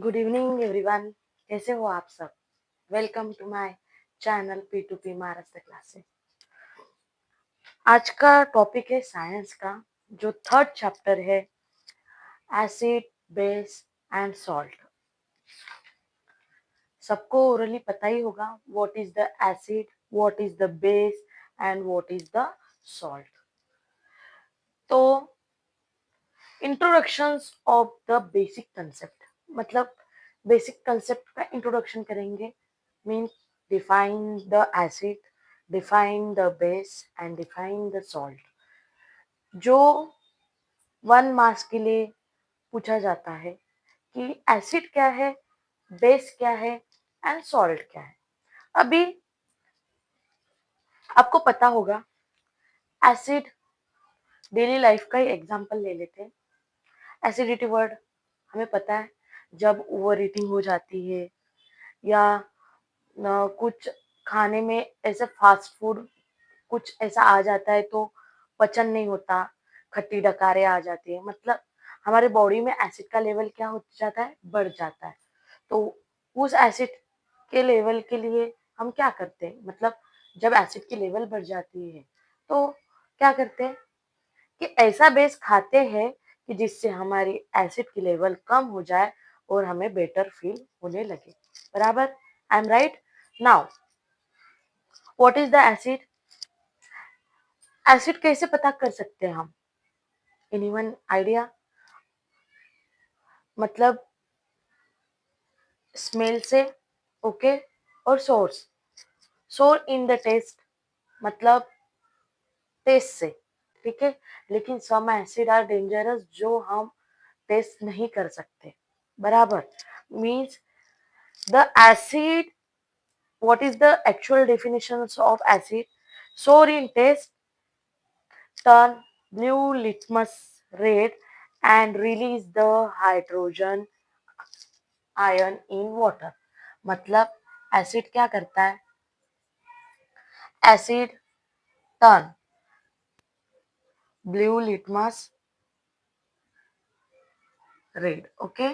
Good evening everyone. कैसे हो आप सब? Welcome to my channel P2P Maharashtra classes. आज का टॉपिक है साइंस का, जो थर्ड चैप्टर है, एसिड, बेस एंड सॉल्ट। सबको ओरली पता ही होगा what is the acid, what is the base and what is the salt. तो introductions of the basic concept, मतलब बेसिक कंसेप्ट का इंट्रोडक्शन करेंगे। Mean define the acid, define the base and define the salt. जो 1 marks के लिए पूछा जाता है कि एसिड क्या है, बेस क्या है एंड सॉल्ट क्या है। अभी आपको पता होगा, एसिड डेली लाइफ का ही एग्जांपल ले लेते हैं। एसिडिटी वर्ड हमें पता है, जब ओवर ईटिंग हो जाती है या कुछ खाने में ऐसे फास्ट फूड कुछ ऐसा आ जाता है तो पचन नहीं होता, खट्टी डकारें आ जाती है, मतलब हमारे बॉडी में एसिड का लेवल क्या हो जाता है, बढ़ जाता है। तो उस एसिड के लेवल के लिए हम क्या करते हैं, मतलब जब एसिड की लेवल बढ़ जाती है तो क्या करते हैं कि ऐसा बेस खाते हैं कि जिससे हमारी एसिड की लेवल कम हो जाए और हमें बेटर फील होने लगे। बराबर? I am right? Now what is the acid? Acid कैसे पता कर सकते हैं हम? Anyone idea? मतलब स्मेल से, ओके, और सोर्स। सोर इन द टेस्ट, मतलब टेस्ट से, ठीक है। लेकिन सम एसिड आर डेंजरस जो हम टेस्ट नहीं कर सकते। बराबर? Means the acid, what is the actual definitions of acid? Sour in taste, turn blue litmus red and release the hydrogen ion in water। मतलब एसिड क्या करता है? Acid turn blue litmus red, okay.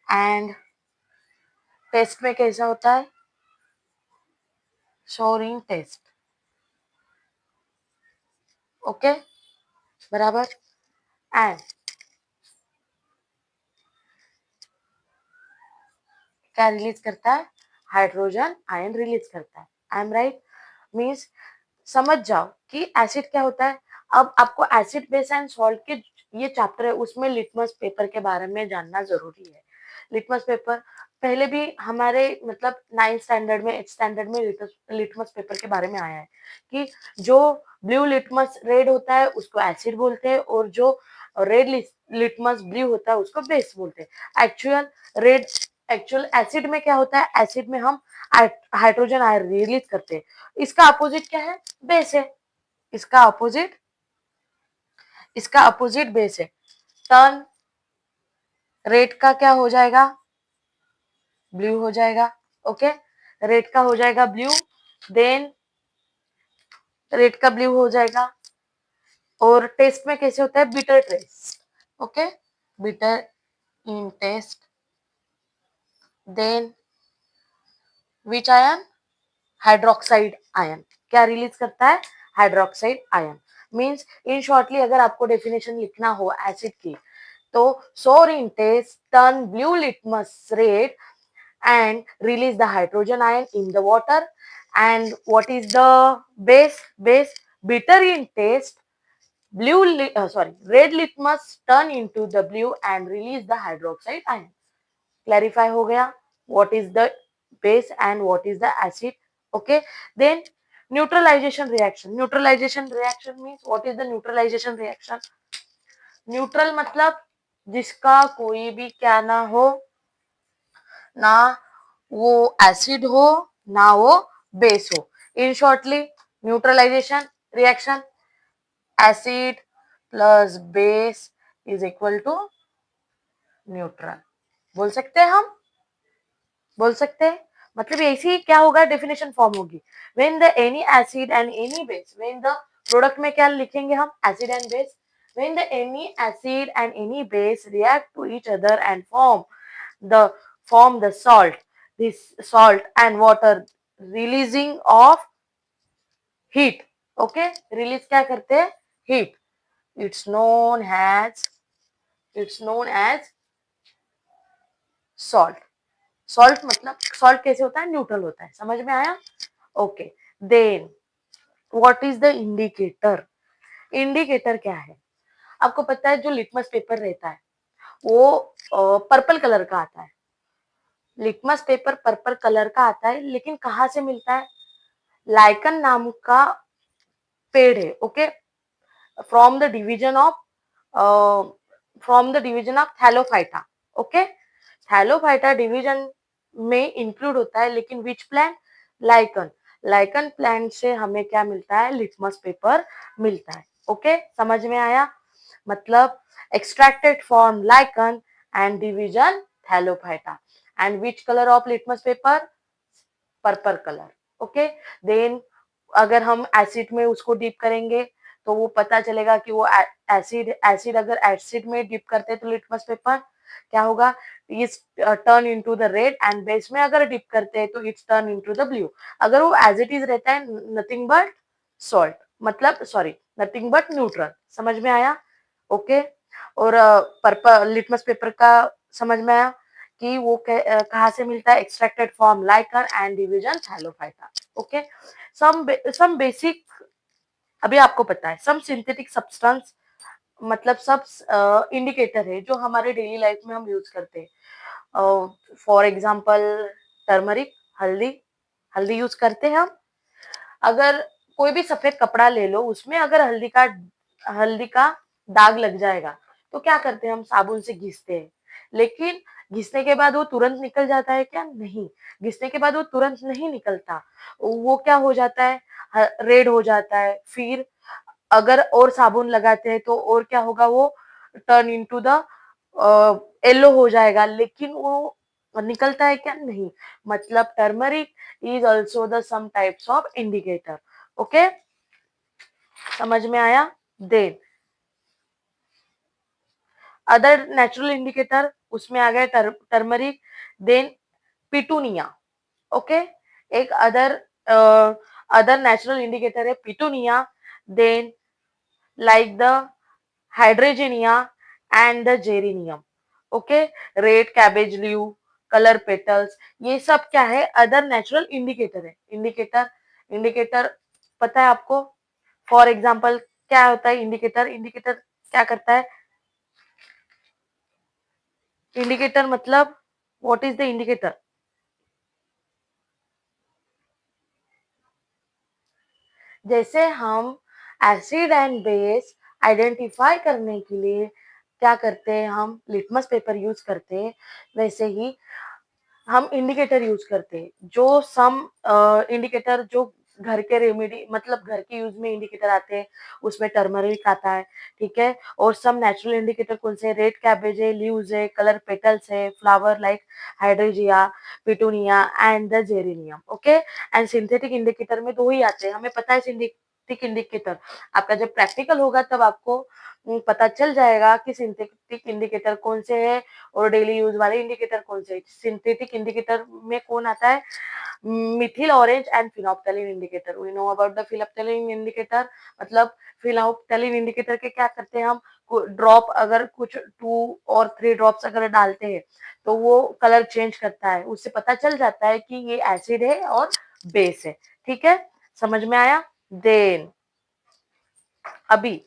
And taste में कैसा होता है? Sour in taste, okay. बराबर? And क्या रिलीज करता है? हाइड्रोजन आयन रिलीज करता है। I am right? मीन्स समझ जाओ कि एसिड क्या होता है। अब आपको एसिड बेस एंड सॉल्ट के ये चैप्टर है, उसमें लिटमस पेपर के बारे में जानना जरूरी है। लिटमस पेपर पहले भी हमारे मतलब 9th स्टैंडर्ड में 8th स्टैंडर्ड में लिटमस पेपर के बारे में आया है कि जो ब्लू लिटमस रेड होता है उसको एसिड बोलते हैं, और जो रेड लिटमस ब्लू होता है उसको बेस बोलते हैं। एक्चुअल एसिड में क्या होता है? एसिड में हम हाइड्रोजन आयन रिलीज करते हैं। इसका अपोजिट क्या है? बेस है। इसका अपोजिट बेस है। टर्न रेड का क्या हो जाएगा? ब्लू हो जाएगा, ओके। रेड का हो जाएगा ब्लू, देन रेड का ब्लू हो जाएगा। और टेस्ट में कैसे होता है? Bitter taste, okay. Bitter in taste, then which ion? Hydroxide ion. क्या रिलीज करता है? Hydroxide ion. Means in shortly अगर आपको डेफिनेशन लिखना हो एसिड की, तो sour in taste, turn blue litmus red and release the hydrogen ion in the water. And what is the base? Bitter in taste, red litmus turn into the blue and release the hydroxide ion। Clarify हो गया what is the base and what is the acid, okay। Then neutralization reaction means what is the neutralization reaction? Neutral मतलब जिसका कोई भी क्या ना हो, ना वो एसिड हो ना वो बेस हो। In shortly neutralization reaction, acid plus base is equal to neutral. बोल सकते हैं हम? बोल सकते हैं। मतलब ऐसी क्या होगा? डेफिनेशन फॉर्म होगी। When the any acid and any base, when the product में क्या लिखेंगे हम? Acid and base. When the any acid and any base react to each other and form the form the salt. This salt and water releasing of heat. Okay, release क्या करते हैं? Heat. It's known as salt. Salt मतलब salt कैसे होता है? Neutral होता है. समझ में आया? Okay. Then what is the indicator? Indicator क्या है? आपको पता है जो लिटमस पेपर रहता है वो पर्पल कलर का आता है. लिटमस पेपर पर्पल कलर का आता है, लेकिन कहाँ से मिलता है? लाइकन नाम का पेड़ है. Okay, from the division of thallophyta. Okay, thallophyta division में इंक्लूड होता है, लेकिन which plant? Lichen. Lichen plant से हमें क्या मिलता है? लिटमस पेपर मिलता है. ओके, समझ में आया? मतलब extracted from lichen and division thallophyta. And which color of litmus paper? Purple colour. Okay, then अगर हम एसिड में उसको डिप करेंगे तो वो पता चलेगा कि वो एसिड अगर एसिड में डिप करते हैं तो लिटमस पेपर क्या होगा? It's turn into the red. And base में अगर डिप करते हैं तो it's turn into the blue. अगर वो एज इट इज रहता है नथिंग बट सॉल्ट, मतलब सॉरी नथिंग बट न्यूट्रल. समझ में आया? ओके. और पर्पल लिटमस पेपर का समझ में आया कि वो कहाँ से मिलता है? Extracted from lichen and division thallophyta. Okay, some basic अभी आपको पता है. सम सिंथेटिक सब्सटेंस मतलब सब इंडिकेटर है जो हमारे डेली लाइफ में हम यूज करते हैं. फॉर एग्जांपल टर्मरिक, हल्दी. हल्दी यूज करते हैं हम. अगर कोई भी सफेद कपड़ा ले लो, उसमें अगर हल्दी का दाग लग जाएगा तो क्या करते हैं? हम साबुन से घिसते हैं. लेकिन घिसने के बाद वो तुरंत निकल जाता है क्या? नहीं. घिसने के बाद वो तुरंत नहीं निकलता. वो क्या हो जाता है? रेड हो जाता है. फिर अगर और साबुन लगाते हैं तो और क्या होगा? वो टर्न इनटू द येलो हो जाएगा. लेकिन वो निकलता है क्या? नहीं. मतलब turmeric is also the some types of indicator. Okay, समझ में आया? देन अदर नेचुरल इंडिकेटर उसमें आ गए टर्मरिक. Then petunia. ओके, एक अदर नेचुरल इंडिकेटर है petunia. Then like the hydrogenia and the geranium. Okay, red cabbage leave, colour petals, ये सब क्या है? अदर नेचुरल इंडिकेटर है. इंडिकेटर पता है आपको? फॉर एग्जाम्पल क्या होता है इंडिकेटर? इंडिकेटर क्या करता है? इंडिकेटर मतलब व्हाट इज द इंडिकेटर? जैसे हम एसिड एंड बेस आइडेंटिफाई करने के लिए क्या करते हैं? हम लिटमस पेपर यूज करते हैं. वैसे ही हम इंडिकेटर यूज करते हैं. जो सम इंडिकेटर जो घर के रेमेडी मतलब घर के यूज में इंडिकेटर आते हैं उसमें टर्मरिक आता है. ठीक है. और सम नेचुरल इंडिकेटर कौन से? रेड कैबेज है, लीव्स है, कलर पेटल्स है, flower like hydrangea, petunia and the geranium. Okay, and synthetic indicator में दो ही आते हैं. हमें पता है सिंथेटिक इंडिकेटर. आपका जब प्रैक्टिकल होगा तब आपको पता चल जाएगा कि सिंथेटिक इंडिकेटर कौन से है और डेली यूज वाले इंडिकेटर कौन से. सिंथेटिक इंडिकेटर में कौन आता है? Methyl orange and phenolphthalein indicator. We know about the phenolphthalein indicator. मतलब फिनोप्टैलिन इंडिकेटर के क्या करते हैं हम? ड्रॉप अगर कुछ 2 और 3 ड्रॉप्स अगर डालते हैं तो वो कलर चेंज करता है. उससे पता चल जाता है कि ये एसिड है और बेस है. ठीक है, समझ में आया? देन अभी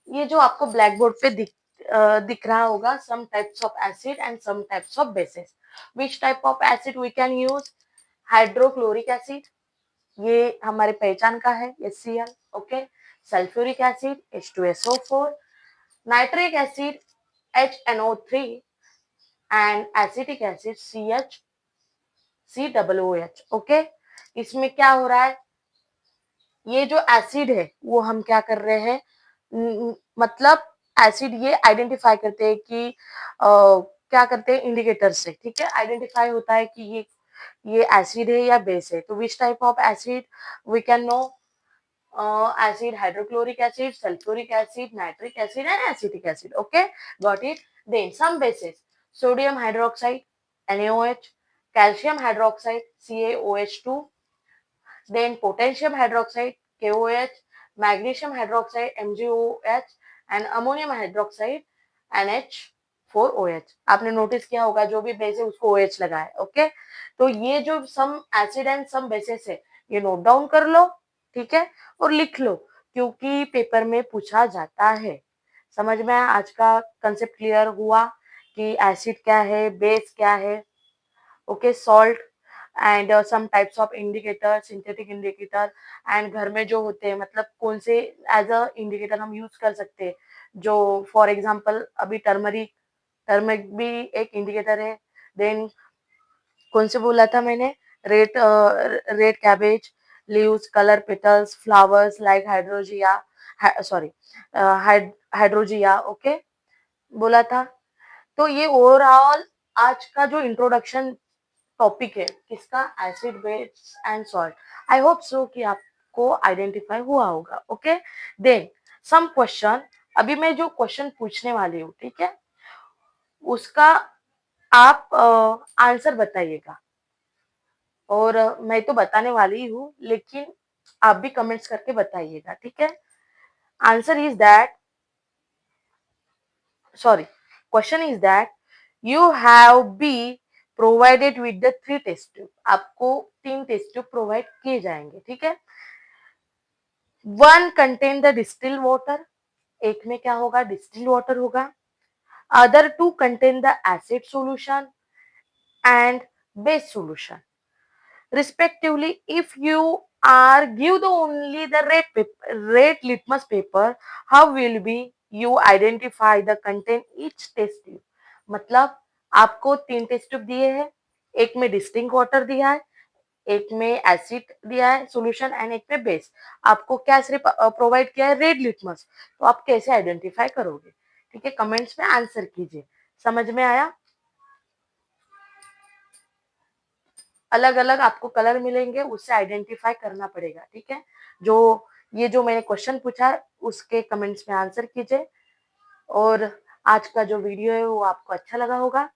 ये जो आपको ब्लैक बोर्ड पे दिख रहा होगा, some types of acid and some types of bases. Which type of acid we can use? Hydrochloric acid, ये हमारे पहचान का है, HCl. Okay, sulphuric acid H2SO4, nitric acid HNO3 and acetic acid CHCOOH. Okay, इसमें क्या हो रहा है? ये जो एसिड है वो हम क्या कर रहे हैं? मतलब एसिड ये आइडेंटिफाई करते हैं कि क्या करते हैं? इंडिकेटर से. ठीक है, आइडेंटिफाई होता है कि ये एसिड है या बेस है. तो which type of acid we can know? Acid hydrochloric acid, sulphuric acid, nitric acid and acetic acid. Okay, got it. Then some bases, sodium hydroxide NaOH, calcium hydroxide CaOH2, then potassium hydroxide KOH, magnesium hydroxide MgOH and ammonium hydroxide NH4OH। आपने notice किया होगा जो भी base है उसको OH लगा है। Okay, तो ये जो सम एसिड एंड सम बेसिस है ये नोट डाउन कर लो, ठीक है, और लिख लो क्योंकि पेपर में पूछा जाता है। समझ में आया? आज का कंसेप्ट क्लियर हुआ कि एसिड क्या है, बेस क्या है। Okay, salt and some types of indicator, synthetic indicator and घर में जो होते हैं मतलब कौन से एज अ इंडिकेटर हम यूज कर सकते हैं। जो फॉर एग्जांपल अभी टर्मरिक, टर्मरिक भी एक इंडिकेटर है। देन कौन से बोला था मैंने, red red cabbage leaves, colour petals, flowers like hydrangea, sorry hydrangea, okay बोला था। तो ये ओवरऑल आज का जो इंट्रोडक्शन टॉपिक है किसका, acid base and salt. I hope so कि आपको आइडेंटिफाई हुआ होगा। ओके, देन सम क्वेश्चन, अभी मैं जो क्वेश्चन पूछने वाली हूँ, ठीक है, उसका आप आंसर बताइएगा। और मैं तो बताने वाली हूँ लेकिन आप भी कमेंट्स करके बताइएगा, ठीक है। Answer is that, sorry, question is that you have be provided with the 3 test tube. आपको 3 टेस्ट ट्यूब प्रोवाइड किए जाएंगे, ठीक है। One contain the distil water, एक में क्या होगा, डिस्टिल वाटर होगा। Other 2 contain the acid solution and base solution respectively. If you are give the only the red litmus paper, how will be you identify the content each test tube? मतलब आपको 3 test tube दिए हैं, एक में distinct water दिया है, एक में एसिड दिया है सॉल्यूशन एंड एक में बेस। आपको क्या सिर्फ प्रोवाइड किया है, रेड लिटमस। तो आप कैसे आइडेंटिफाई करोगे, ठीक है, कमेंट्स में आंसर कीजिए। समझ में आया? अलग अलग आपको कलर मिलेंगे, उससे आइडेंटिफाई करना पड़ेगा, ठीक है। जो ये जो मैंने क्वेश्चन पूछा है उसके कमेंट्स में आंसर कीजिए। और आज का जो वीडियो है वो आपको अच्छा लगा होगा,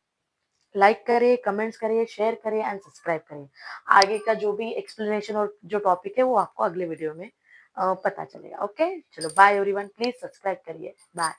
लाइक करिए, कमेंट्स करिए, शेयर करिए एंड सब्सक्राइब करिए। आगे का जो भी एक्सप्लेनेशन और जो टॉपिक है वो आपको अगले वीडियो में पता चलेगा। ओके, चलो बाय एवरीवन, प्लीज सब्सक्राइब करिए, बाय।